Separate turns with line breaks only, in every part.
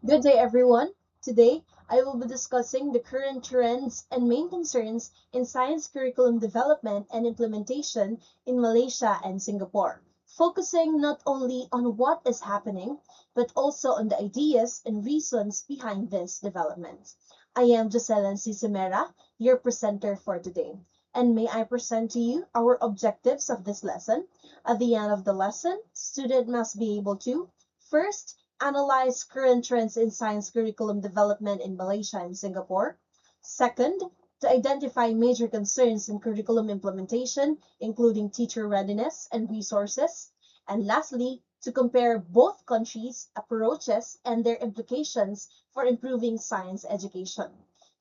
Good day, everyone. Today, I will be discussing the current trends and main concerns in science curriculum development and implementation in Malaysia and Singapore, focusing not only on what is happening, but also on the ideas and reasons behind this development. I am Jocelyn Cisimera, your presenter for today. And may I present to you our objectives of this lesson. At the end of the lesson, student must be able to first analyze current trends in science curriculum development in Malaysia and Singapore. Second, to identify major concerns in curriculum implementation, including teacher readiness and resources. And lastly, to compare both countries' approaches and their implications for improving science education.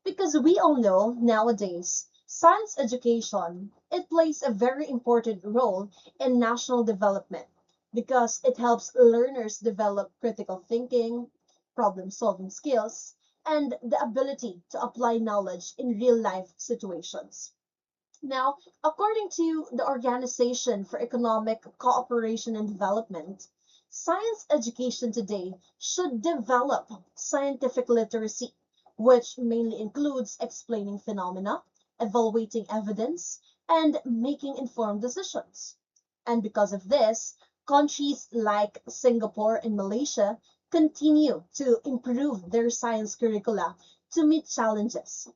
Because we all know nowadays, science education, it plays a very important role in national development because it helps learners develop critical thinking, problem solving skills, and the ability to apply knowledge in real life situations. Now, according to the Organization for Economic Cooperation and Development, science education today should develop scientific literacy, which mainly includes explaining phenomena, evaluating evidence, and making informed decisions. And because of this, countries like Singapore and Malaysia continue to improve their science curricula to meet challenges.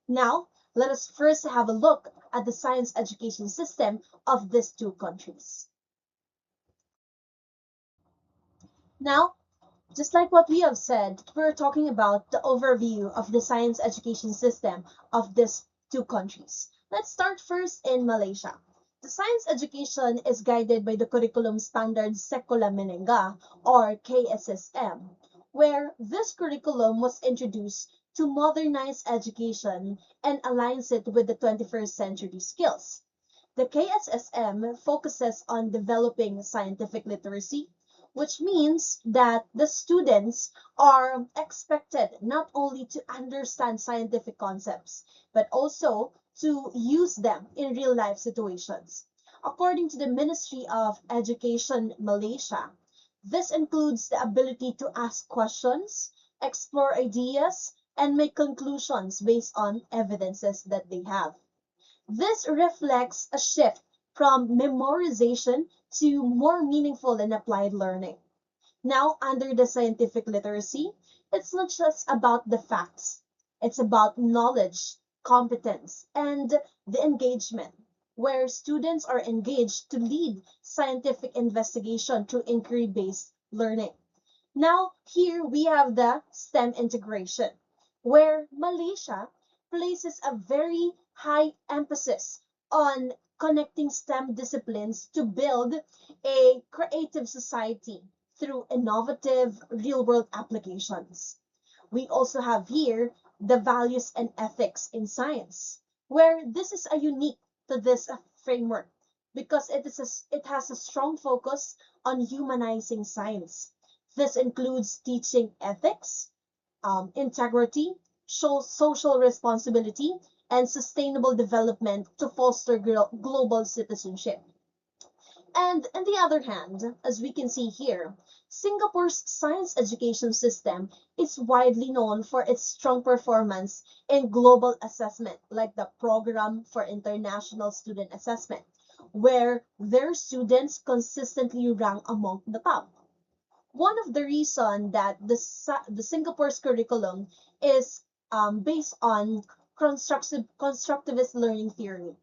Now, let us first have a look at the science education system of these two countries. Now, just like what we have said, we're talking about the overview of the science education system of these two countries. Let's start first in Malaysia. The science education is guided by the Curriculum Standard Sekolah Menengah, or KSSM, where this curriculum was introduced to modernize education and aligns it with the 21st century skills. The KSSM focuses on developing scientific literacy, which means that the students are expected not only to understand scientific concepts, but also to use them in real life situations. According to the Ministry of Education Malaysia, this includes the ability to ask questions, explore ideas, and make conclusions based on evidences that they have. This reflects a shift from memorization to more meaningful and applied learning. Now, under the scientific literacy, it's not just about the facts, it's about knowledge, competence, and the engagement, where students are engaged to lead scientific investigation through inquiry based learning. Now, here we have the STEM integration, where Malaysia places a very high emphasis on connecting STEM disciplines to build a creative society through innovative real-world applications. We also have here the values and ethics in science, where this is a unique to this framework because it has a strong focus on humanizing science. This includes teaching ethics, integrity, social responsibility, and sustainable development to foster global citizenship. And on the other hand, as we can see here, Singapore's science education system is widely known for its strong performance in global assessment, like the Program for International Student Assessment, where their students consistently rank among the top. One of the reason that the Singapore's curriculum is based on constructivist learning theory.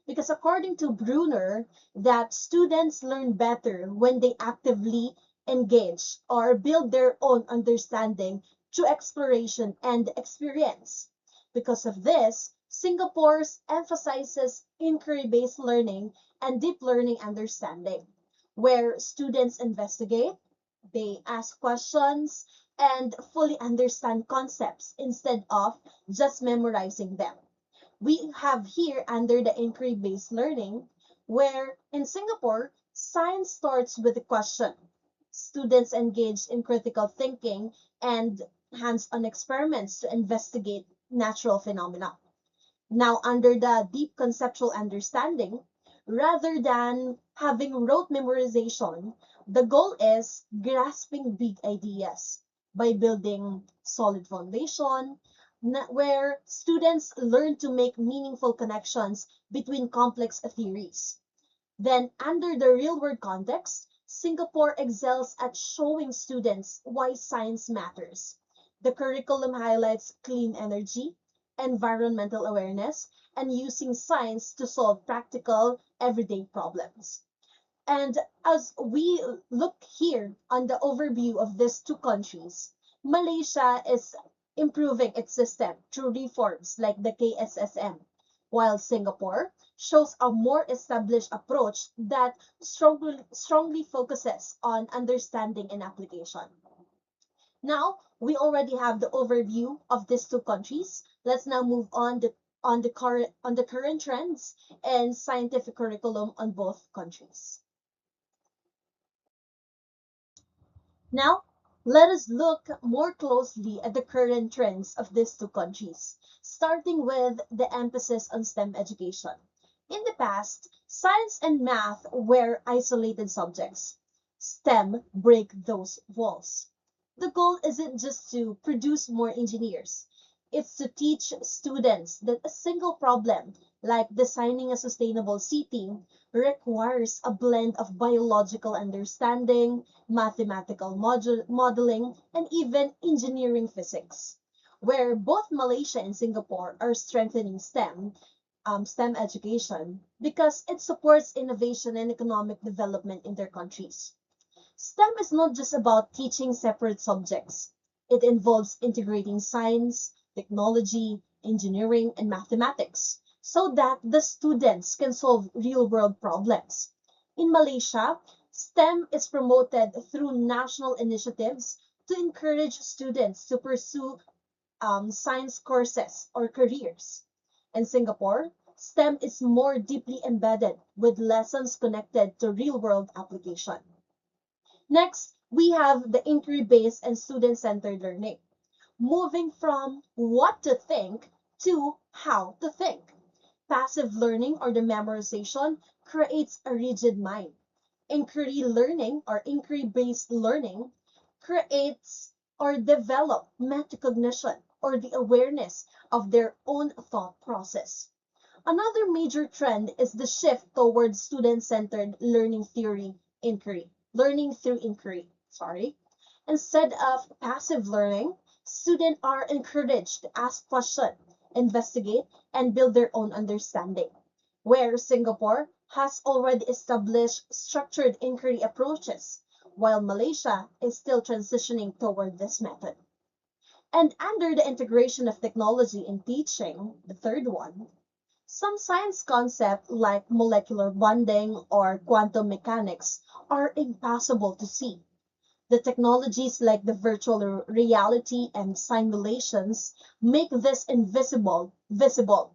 Because according to Bruner, that students learn better when they actively engage or build their own understanding through exploration and experience. Because of this, Singapore's emphasizes inquiry-based learning and deep learning understanding, where students investigate, they ask questions, and fully understand concepts instead of just memorizing them. We have here under the inquiry-based learning, where in Singapore, science starts with a question. Students engage in critical thinking and hands-on experiments to investigate natural phenomena. Now, under the deep conceptual understanding, rather than having rote memorization, the goal is grasping big ideas, by building solid foundation, where students learn to make meaningful connections between complex theories. Then, under the real world context, Singapore excels at showing students why science matters. The curriculum highlights clean energy, environmental awareness, and using science to solve practical, everyday problems. And as we look here on the overview of these two countries, Malaysia is improving its system through reforms like the KSSM, while Singapore shows a more established approach that strongly focuses on understanding and application. Now, we already have the overview of these two countries. Let's now move on the current trends and scientific curriculum on both countries. Now, let us look more closely at the current trends of these two countries, starting with the emphasis on STEM education. In the past, science and math were isolated subjects. STEM break those walls. The goal isn't just to produce more engineers. It's to teach students that a single problem, like designing a sustainable city, requires a blend of biological understanding, mathematical modeling, and even engineering physics. Where both Malaysia and Singapore are strengthening STEM education because it supports innovation and economic development in their countries. STEM is not just about teaching separate subjects. It involves integrating science, technology, engineering, and mathematics so that the students can solve real-world problems. In Malaysia, STEM is promoted through national initiatives to encourage students to pursue science courses or careers. In Singapore, STEM is more deeply embedded with lessons connected to real-world application. Next, we have the inquiry-based and student-centered learning, moving from what to think to how to think. Passive learning or the memorization creates a rigid mind. Inquiry learning or inquiry-based learning creates or develop metacognition or the awareness of their own thought process. Another major trend is the shift towards student-centered learning through inquiry, sorry. Instead of passive learning, students are encouraged to ask questions, investigate, and build their own understanding. Where Singapore has already established structured inquiry approaches, while Malaysia is still transitioning toward this method. And under the integration of technology in teaching, the third one, some science concepts like molecular bonding or quantum mechanics are impossible to see. The technologies like the virtual reality and simulations make this invisible visible.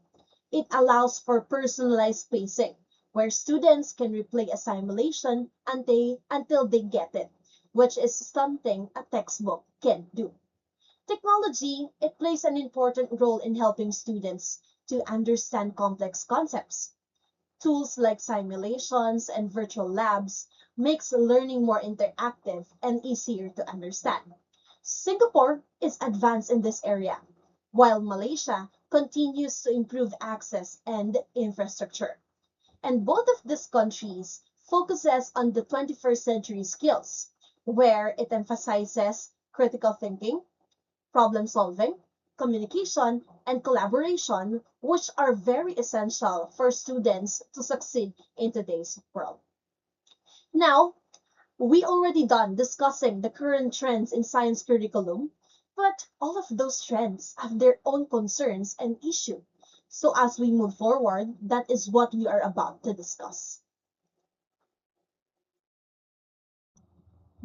It allows for personalized spacing, where students can replay a simulation until they get it, which is something a textbook can't do. Technology, it plays an important role in helping students to understand complex concepts. Tools like simulations and virtual labs makes learning more interactive and easier to understand. Singapore is advanced in this area, while Malaysia continues to improve access and infrastructure. And both of these countries focuses on the 21st century skills, where it emphasizes critical thinking, problem solving, communication, and collaboration, which are very essential for students to succeed in today's world. Now, we already done discussing the current trends in science curriculum, but all of those trends have their own concerns and issues. So as we move forward, that is what we are about to discuss.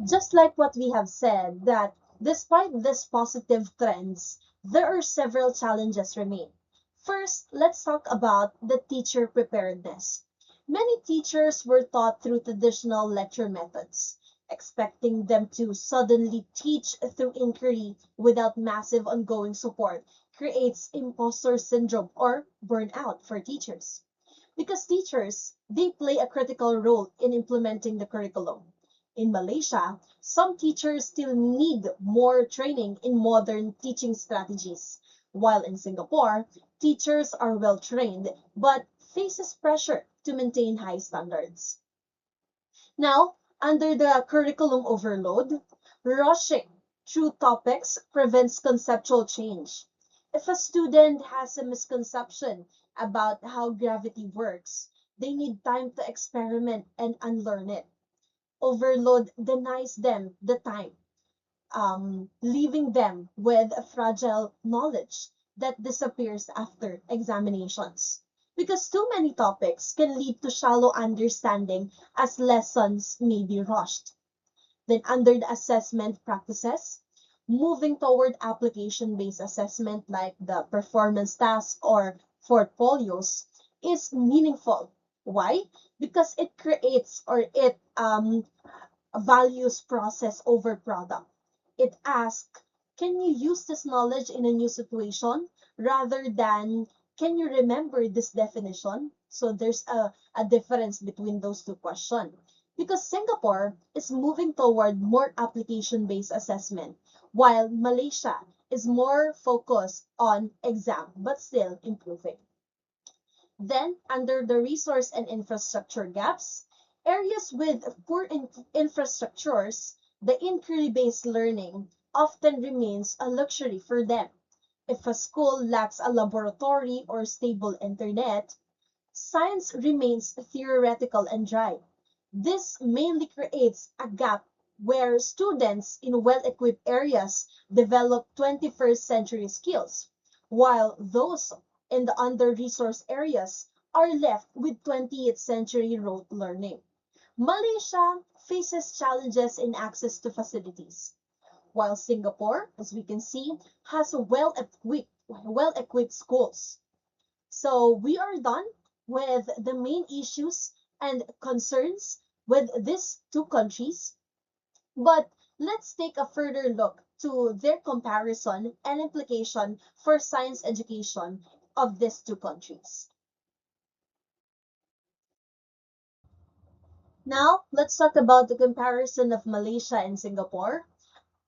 Just like what we have said, that despite these positive trends, there are several challenges remain. First, let's talk about the teacher preparedness. Many teachers were taught through traditional lecture methods. Expecting them to suddenly teach through inquiry without massive ongoing support creates imposter syndrome or burnout for teachers. Because teachers, they play a critical role in implementing the curriculum. In Malaysia, some teachers still need more training in modern teaching strategies, while in Singapore, teachers are well trained but faces pressure to maintain high standards. Now, under the curriculum overload, rushing through topics prevents conceptual change. If a student has a misconception about how gravity works, they need time to experiment and unlearn it. Overload denies them the time, leaving them with a fragile knowledge that disappears after examinations. Because too many topics can lead to shallow understanding as lessons may be rushed. Then, under the assessment practices, moving toward application based assessment like the performance task or portfolios is meaningful. Why? Because it creates or it values process over product. It asks, can you use this knowledge in a new situation rather than can you remember this definition? So there's a difference between those two questions. Because Singapore is moving toward more application-based assessment, while Malaysia is more focused on exam, but still improving. Then, under the resource and infrastructure gaps, areas with poor infrastructures, the inquiry-based learning often remains a luxury for them. If a school lacks a laboratory or stable internet, science remains theoretical and dry. This mainly creates a gap where students in well-equipped areas develop 21st century skills, while those in the under-resourced areas are left with 20th century rote learning. Malaysia faces challenges in access to facilities, while Singapore, as we can see, has well-equipped schools. So we are done with the main issues and concerns with these two countries, but let's take a further look to their comparison and implication for science education of these two countries. Now, let's talk about the comparison of Malaysia and Singapore.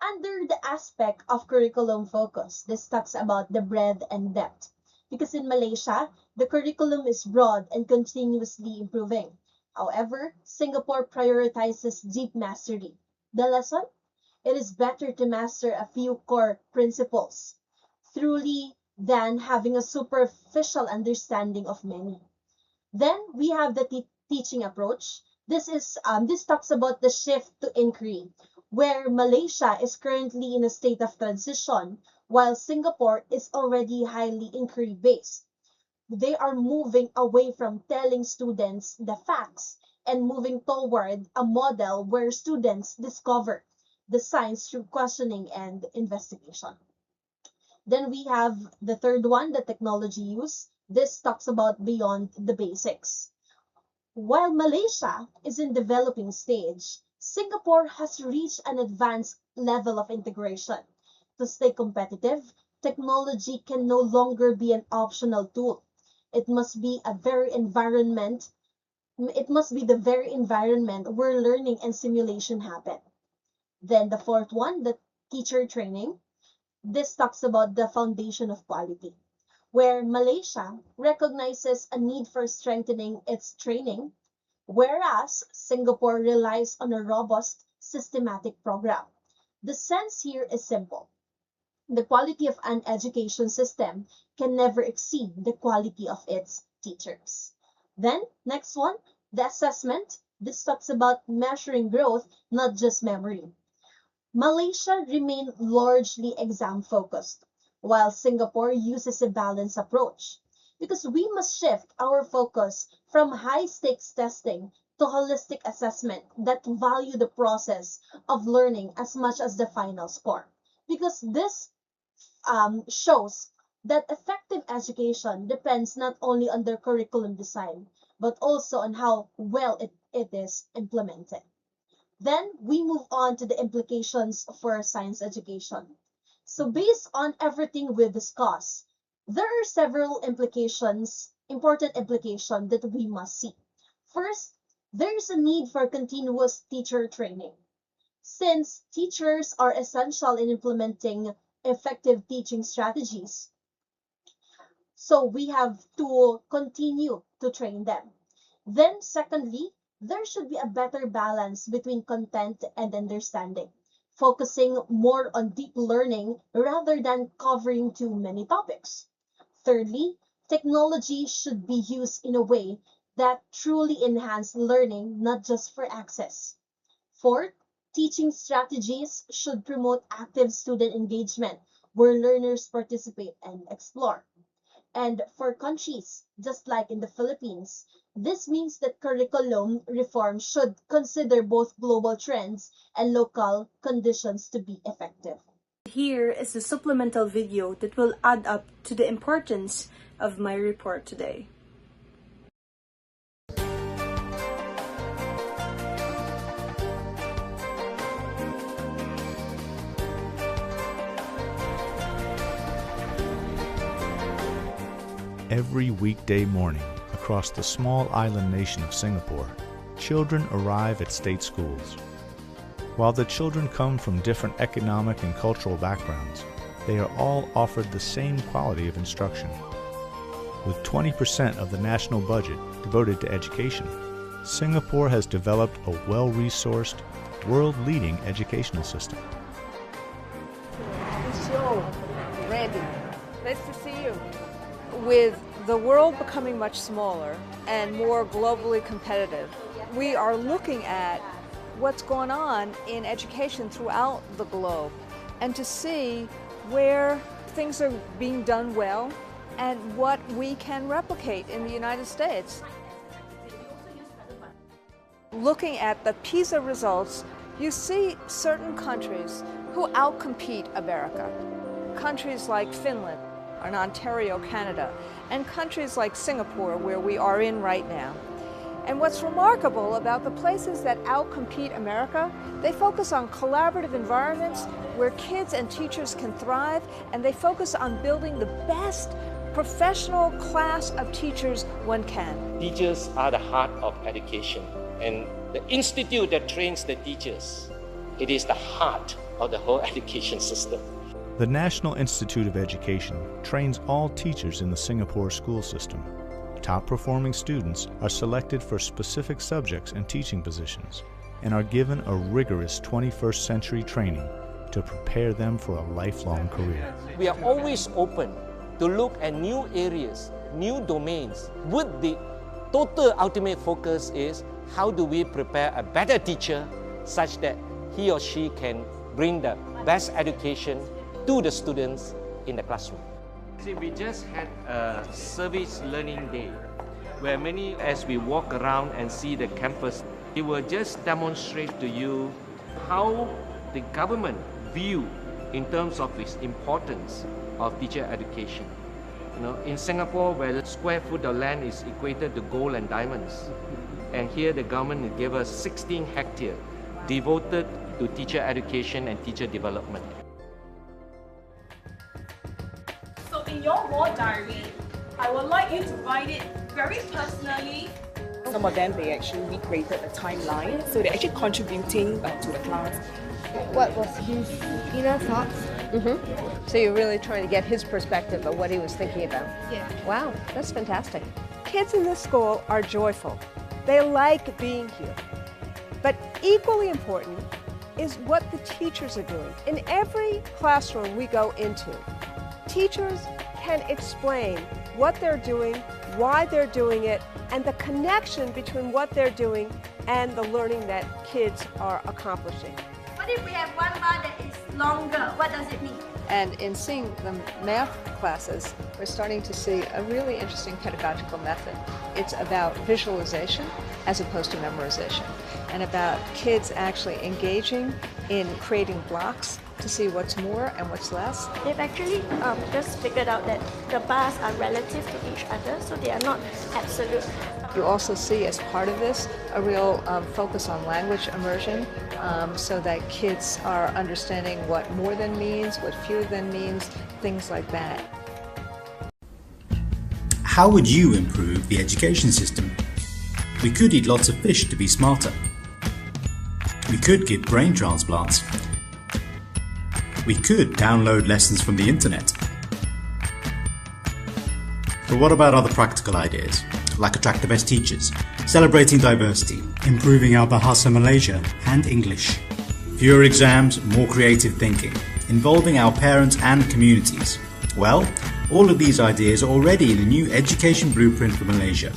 Under the aspect of curriculum focus, this talks about the breadth and depth. Because in Malaysia, the curriculum is broad and continuously improving. However, Singapore prioritizes deep mastery. The lesson? It is better to master a few core principles thoroughly than having a superficial understanding of many. Then we have the teaching approach. This talks about the shift to inquiry, where Malaysia is currently in a state of transition, while Singapore is already highly inquiry based. They are moving away from telling students the facts and moving toward a model where students discover the science through questioning and investigation. Then we have the third one, the technology use. This talks about beyond the basics. While Malaysia is in developing stage, Singapore has reached an advanced level of integration. To stay competitive, technology can no longer be an optional tool. It must be a very environment, it must be the very environment where learning and simulation happen. Then the fourth one, the teacher training. This talks about the foundation of quality, where Malaysia recognizes a need for strengthening its training, whereas Singapore relies on a robust, systematic program. The sense here is simple. The quality of an education system can never exceed the quality of its teachers. Then, next one, the assessment. This talks about measuring growth, not just memory. Malaysia remained largely exam focused, while Singapore uses a balanced approach. Because we must shift our focus from high stakes testing to holistic assessment that value the process of learning as much as the final score. Because this shows that effective education depends not only on the curriculum design, but also on how well it is implemented. Then we move on to the implications for science education. So based on everything we discussed, there are several implications, important implications that we must see. First, There is a need for continuous teacher training. Since teachers are essential in implementing effective teaching strategies, so we have to continue to train them. Then, secondly, there should be a better balance between content and understanding, focusing more on deep learning rather than covering too many topics. Thirdly, technology should be used in a way that truly enhance learning, not just for access. Fourth, teaching strategies should promote active student engagement where learners participate and explore. And for countries, just like in the Philippines, this means that curriculum reform should consider both global trends and local conditions to be effective.
Here is a supplemental video that will add up to the importance of my report today.
Every weekday morning across the small island nation of Singapore, children arrive at state schools. While the children come from different economic and cultural backgrounds, they are all offered the same quality of instruction. With 20% of the national budget devoted to education, Singapore has developed a well-resourced, world-leading educational system.
Randy, nice to see you. With the world becoming much smaller and more globally competitive, we are looking at what's going on in education throughout the globe and to see where things are being done well and what we can replicate in the United States. Looking at the PISA results, you see certain countries who outcompete America. Countries like Finland and Ontario, Canada, and countries like Singapore, where we are in right now. And what's remarkable about the places that outcompete America, they focus on collaborative environments where kids and teachers can thrive, and they focus on building the best professional class of teachers one can.
Teachers are the heart of education, and the institute that trains the teachers, it is the heart of the whole education system.
The National Institute of Education trains all teachers in the Singapore school system. Top-performing students are selected for specific subjects and teaching positions and are given a rigorous 21st century training to prepare them for a lifelong career.
We are always open to look at new areas, new domains, with the total ultimate focus is how do we prepare a better teacher such that he or she can bring the best education to the students in the classroom. See, we just had a service learning day where many, as we walk around and see the campus, it will just demonstrate to you how the government view in terms of its importance of teacher education. You know, in Singapore, where the square foot of land is equated to gold and diamonds, and here the government gave us 16 hectares devoted to teacher education and teacher development.
So in your war diary, I would like you to write it very personally.
Some of them, they actually recreated a timeline, so they're actually contributing to the class.
What was his inner thoughts?
So you're really trying to get his perspective of what he was thinking about.
Yeah.
Wow, that's fantastic. Kids in this school are joyful. They like being here. But equally important is what the teachers are doing. In every classroom we go into, teachers can explain what they're doing, why they're doing it, and the connection between what they're doing and the learning that kids are accomplishing.
What if we have one bar that is longer? What does it mean?
And in seeing the math classes, we're starting to see a really interesting pedagogical method. It's about visualization as opposed to memorization, and about kids actually engaging in creating blocks to see what's more and what's less.
They've actually just figured out that the bars are relative to each other, so they are not absolute.
You also see as part of this a real focus on language immersion, so that kids are understanding what more than means, what fewer than means, things like that.
How would you improve the education system? We could eat lots of fish to be smarter. We could give brain transplants. We could download lessons from the internet. But what about other practical ideas, like attract the best teachers, celebrating diversity, improving our Bahasa Malaysia and English, fewer exams, more creative thinking, involving our parents and communities? Well, all of these ideas are already in the new education blueprint for Malaysia.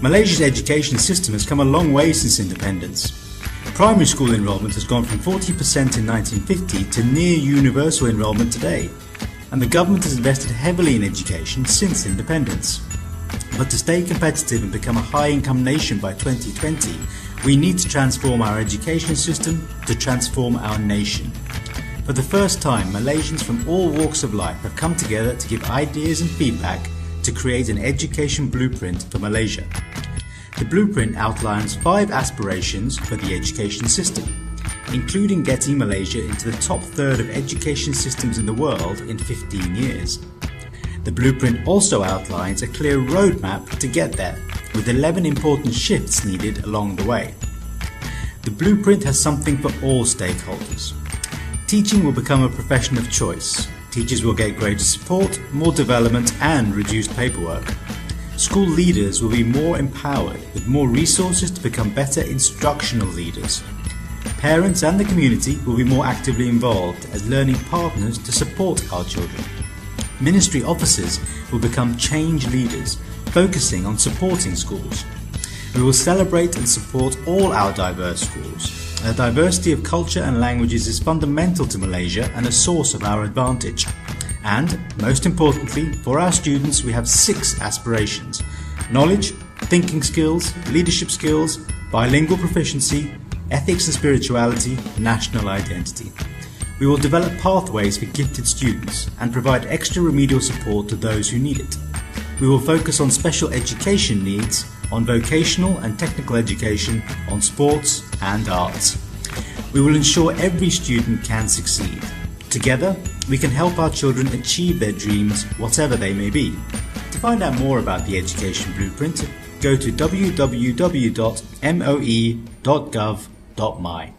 Malaysia's education system has come a long way since independence. Primary school enrolment has gone from 40% in 1950 to near universal enrolment today, and the government has invested heavily in education since independence. But to stay competitive and become a high-income nation by 2020, we need to transform our education system to transform our nation. For the first time, Malaysians from all walks of life have come together to give ideas and feedback to create an education blueprint for Malaysia. The blueprint outlines 5 aspirations for the education system, including getting Malaysia into the top third of education systems in the world in 15 years. The blueprint also outlines a clear roadmap to get there, with 11 important shifts needed along the way. The blueprint has something for all stakeholders. Teaching will become a profession of choice. Teachers will get greater support, more development and reduced paperwork. School leaders will be more empowered with more resources to become better instructional leaders. Parents and the community will be more actively involved as learning partners to support our children. Ministry officers will become change leaders, focusing on supporting schools. We will celebrate and support all our diverse schools. The diversity of culture and languages is fundamental to Malaysia and a source of our advantage. And, most importantly, for our students we have 6 aspirations: knowledge, thinking skills, leadership skills, bilingual proficiency, ethics and spirituality, national identity. We will develop pathways for gifted students and provide extra remedial support to those who need it. We will focus on special education needs, on vocational and technical education, on sports and arts. We will ensure every student can succeed. Together, we can help our children achieve their dreams, whatever they may be. To find out more about the Education Blueprint, go to www.moe.gov.my.